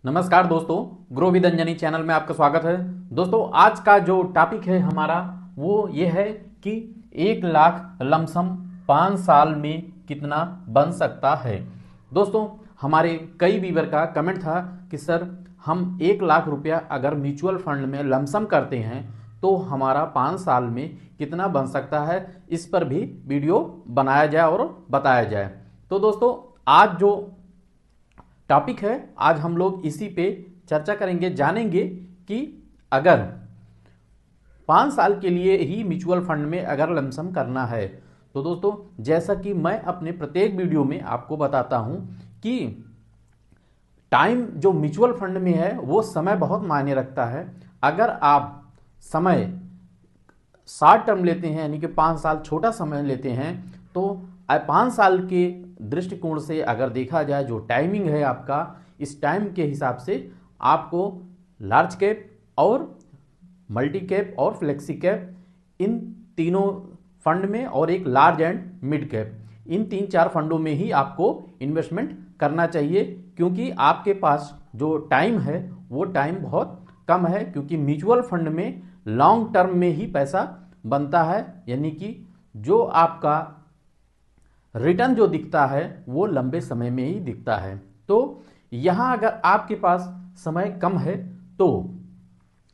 नमस्कार दोस्तों, grow with Anjani channel में आपका स्वागत है। दोस्तों, आज का जो टॉपिक है हमारा वो ये है कि 1 लाख लमसम 5 साल में कितना बन सकता है। दोस्तों, हमारे कई व्यूअर का कमेंट था कि सर हम 1 लाख रुपया अगर म्यूचुअल फंड में लमसम करते हैं तो हमारा 5 साल में कितना बन सकता है, इस पर भी वीडियो बनाया जाए और बताया जाए। तो दोस्तों, आज जो टॉपिक है आज हम लोग इसी पे चर्चा करेंगे, जानेंगे कि अगर 5 साल के लिए ही म्यूचुअल फंड में अगर लमसम करना है तो दोस्तों, जैसा कि मैं अपने प्रत्येक वीडियो में आपको बताता हूं कि टाइम जो म्यूचुअल फंड में है वो समय बहुत मायने रखता है। अगर आप समय शॉर्ट टर्म लेते हैं यानी कि 5 साल छोटा समय लेते हैं तो 5 साल के दृष्टिकोण से अगर देखा जाए जो टाइमिंग है आपका, इस टाइम के हिसाब से आपको लार्ज कैप और मल्टी कैप और फ्लेक्सी कैप इन तीनों फंड में और एक लार्ज एंड मिड कैप, इन 3-4 फंडों में ही आपको इन्वेस्टमेंट करना चाहिए, क्योंकि आपके पास जो टाइम है वो टाइम बहुत कम है। क्योंकि म्यूचुअल फंड में लॉन्ग टर्म में ही पैसा बनता है, यानी कि जो आपका रिटर्न जो दिखता है वो लंबे समय में ही दिखता है। तो यहां अगर आपके पास समय कम है तो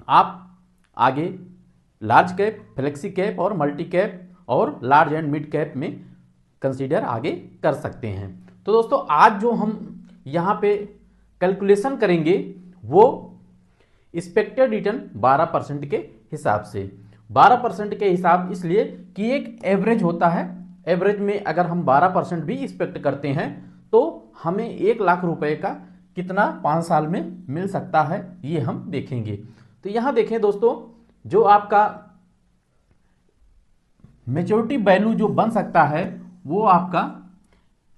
आप आगे लार्ज कैप, फ्लेक्सी कैप और मल्टी कैप और लार्ज एंड मिड कैप में कंसीडर आगे कर सकते हैं। तो दोस्तों, आज जो हम यहां पे कैलकुलेशन करेंगे वो एक्सपेक्टेड रिटर्न 12% के हिसाब से। 12% के हिसाब इसलिए कि एक एवरेज होता है। एवरेज में अगर हम 12% भी एक्सपेक्ट करते हैं तो हमें 1 लाख रुपए का कितना 5 साल में मिल सकता है, ये हम देखेंगे। तो यहां देखें दोस्तों, जो आपका मेच्योरिटी वैल्यू जो बन सकता है वो आपका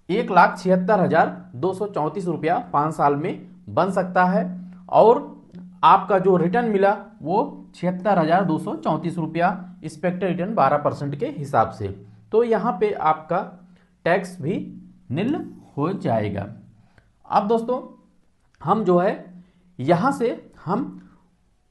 1,76,234 रुपया 5 साल में बन सकता है, और आपका जो रिटर्न मिला वो 76,234 रुपया एक्सपेक्टेड रिटर्न 12% के हिसाब से। तो यहां पे आपका टैक्स भी निल हो जाएगा। अब दोस्तों, हम जो है यहां से हम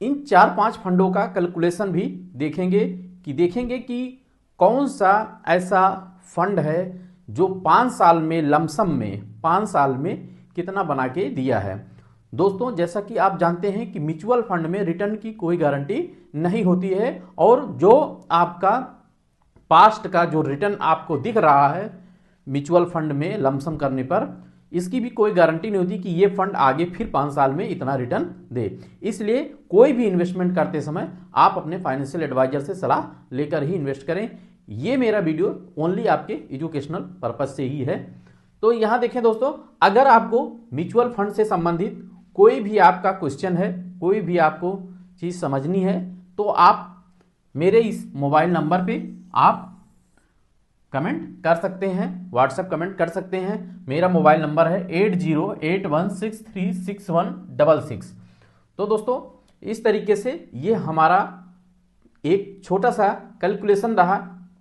इन 4-5 फंडों का कैलकुलेशन भी देखेंगे कि कौन सा ऐसा फंड है जो 5 साल में लमसम में 5 साल में कितना बना के दिया है। दोस्तों, जैसा कि आप जानते हैं कि म्यूचुअल फंड में रिटर्न की कोई गारंटी नहीं होती है, और जो आपका पास्ट का जो रिटर्न आपको दिख रहा है म्यूचुअल फंड में लमसम करने पर, इसकी भी कोई गारंटी नहीं होती कि ये फंड आगे फिर 5 साल में इतना रिटर्न दे। इसलिए कोई भी इन्वेस्टमेंट करते समय आप अपने फाइनेंशियल एडवाइजर से सलाह लेकर ही इन्वेस्ट करें। ये मेरा वीडियो ओनली आपके एजुकेशनल पर्पज से ही है। तो यहां देखें दोस्तों, अगर आपको म्यूचुअल फंड से संबंधित कोई भी आपका क्वेश्चन है, कोई भी आपको चीज समझनी है, तो आप मेरे इस मोबाइल नंबर पे आप कमेंट कर सकते हैं, व्हाट्सएप कमेंट कर सकते हैं। मेरा मोबाइल नंबर है 8081636166। तो दोस्तों, इस तरीके से ये हमारा एक छोटा सा कैलकुलेशन रहा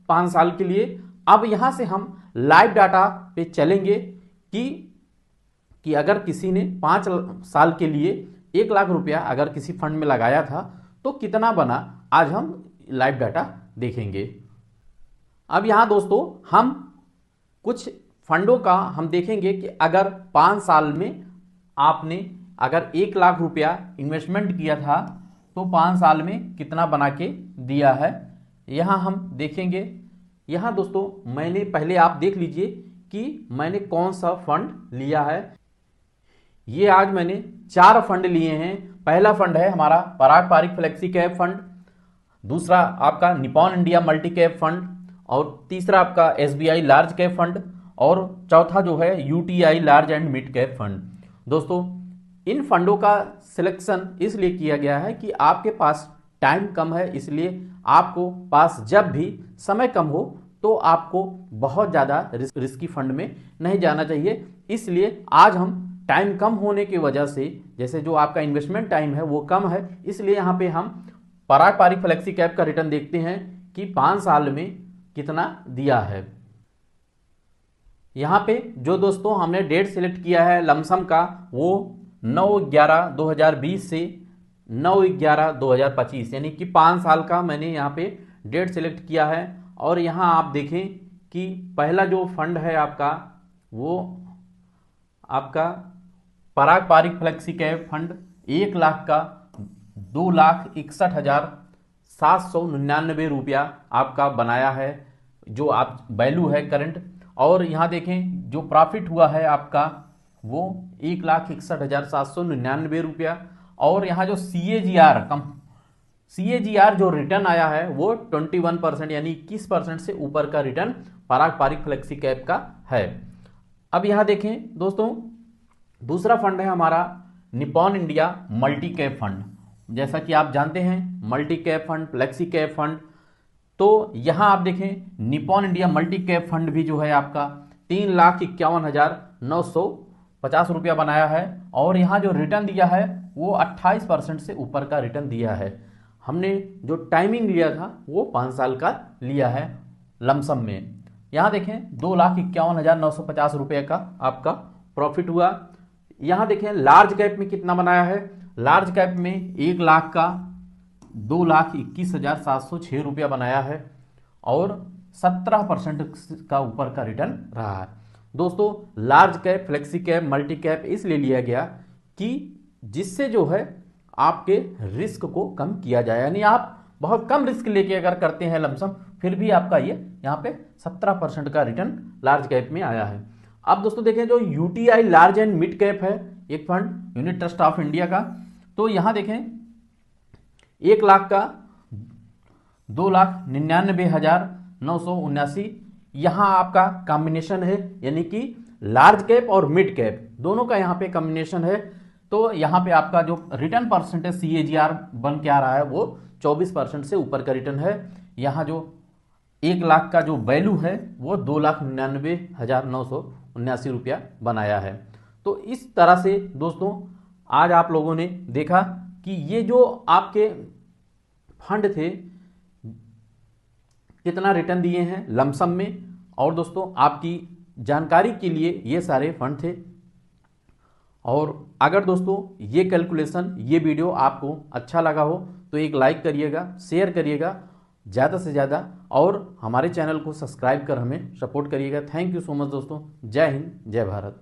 5 साल के लिए। अब यहां से हम लाइव डाटा पे चलेंगे कि अगर किसी ने 5 साल के लिए 1 लाख रुपया अगर किसी फंड में लगाया था तो कितना बना, आज हम लाइव डाटा देखेंगे। अब यहां दोस्तों, हम कुछ फंडों का हम देखेंगे कि अगर 5 साल में आपने अगर 1 लाख रुपया इन्वेस्टमेंट किया था तो 5 साल में कितना बना के दिया है, यहां हम देखेंगे। यहां दोस्तों, मैंने पहले आप देख लीजिए कि मैंने कौन सा फंड लिया है। ये आज मैंने 4 फंड लिए हैं। पहला फंड है हमारा पराग पारिक फ्लेक्सी कैप फंड, दूसरा आपका Nippon India multi cap fund, और तीसरा आपका एसबीआई लार्ज कैप फंड, और चौथा जो है UTI large and mid cap fund. दोस्तों, इन फंडों का सिलेक्शन इसलिए किया गया है कि आपके पास टाइम कम है, इसलिए आपको पास जब भी समय कम हो तो आपको बहुत ज़्यादा रिस्की फंड में नहीं जाना चाहिए। इसलिए आज हम टाइम कम होने की वजह से, जैसे जो आपका इन्वेस्टमेंट टाइम है वो कम है, इसलिए यहाँ पे हम पराग पारिक फ्लेक्सी कैप का रिटर्न देखते हैं कि 5 साल में कितना दिया है। यहां पे जो दोस्तों हमने डेट सिलेक्ट किया है लमसम का, वो 9/11/2020 से 9/11/2025, यानी कि 5 साल का मैंने यहाँ पे डेट सेलेक्ट किया है। और यहाँ आप देखें कि पहला जो फंड है आपका, वो आपका Parag Parikh flexi cap fund 1 lakh का 2,61,799 रुपया आपका बनाया है, जो आप वैल्यू है करंट। और यहाँ देखें जो प्रॉफिट हुआ है आपका वो 1,61,799 रुपया। और यहाँ जो CAGR जो रिटर्न आया है वो 21%, यानी 21% से ऊपर का रिटर्न पराग पारिक फ्लेक्सी कैप का है। अब यहाँ देखें दोस्तों, दूसरा फंड है हमारा Nippon India multi cap fund. जैसा कि आप जानते हैं multi cap fund, flexi cap fund, तो यहां आप देखें Nippon India multi cap fund भी जो है आपका 3,51,950 रुपया बनाया है। और यहां जो रिटर्न दिया है वो 28% से ऊपर का रिटर्न दिया है। हमने जो टाइमिंग लिया था वो 5 साल का लिया है लमसम में। यहां देखें 2,51,950 रुपये का आपका प्रॉफिट हुआ। यहां देखें लार्ज कैप में कितना बनाया है। लार्ज कैप में 1 लाख का 2,21,706 रुपया बनाया है और 17% का ऊपर का रिटर्न रहा है। दोस्तों large cap, flexi cap, multi cap इसलिए लिया गया कि जिससे जो है आपके रिस्क को कम किया जाए, यानी आप बहुत कम रिस्क लेके अगर करते हैं लमसम, फिर भी आपका ये यहाँ पे 17% का रिटर्न लार्ज कैप में आया है। अब दोस्तों देखें जो UTI large and mid cap है एक fund, unit trust of India का, तो यहां देखें 1 लाख का 2,99,979, यहां आपका कॉम्बिनेशन है, यानी कि लार्ज कैप और मिड कैप दोनों का यहां पे कॉम्बिनेशन है। तो यहां पे आपका जो रिटर्न परसेंटेज CAGR बन के आ रहा है वो 24% से ऊपर का रिटर्न है। यहां जो 1 लाख का जो वैल्यू है वो 2,99,979 रुपया बनाया है। तो इस तरह से दोस्तों आज आप लोगों ने देखा कि ये जो आपके फंड थे कितना रिटर्न दिए हैं लमसम में। और दोस्तों आपकी जानकारी के लिए ये सारे फंड थे। और अगर दोस्तों ये कैलकुलेशन, ये वीडियो आपको अच्छा लगा हो तो एक लाइक करिएगा, शेयर करिएगा ज़्यादा से ज़्यादा, और हमारे चैनल को सब्सक्राइब कर हमें सपोर्ट करिएगा। थैंक यू सो मच दोस्तों। जय हिंद, जय भारत।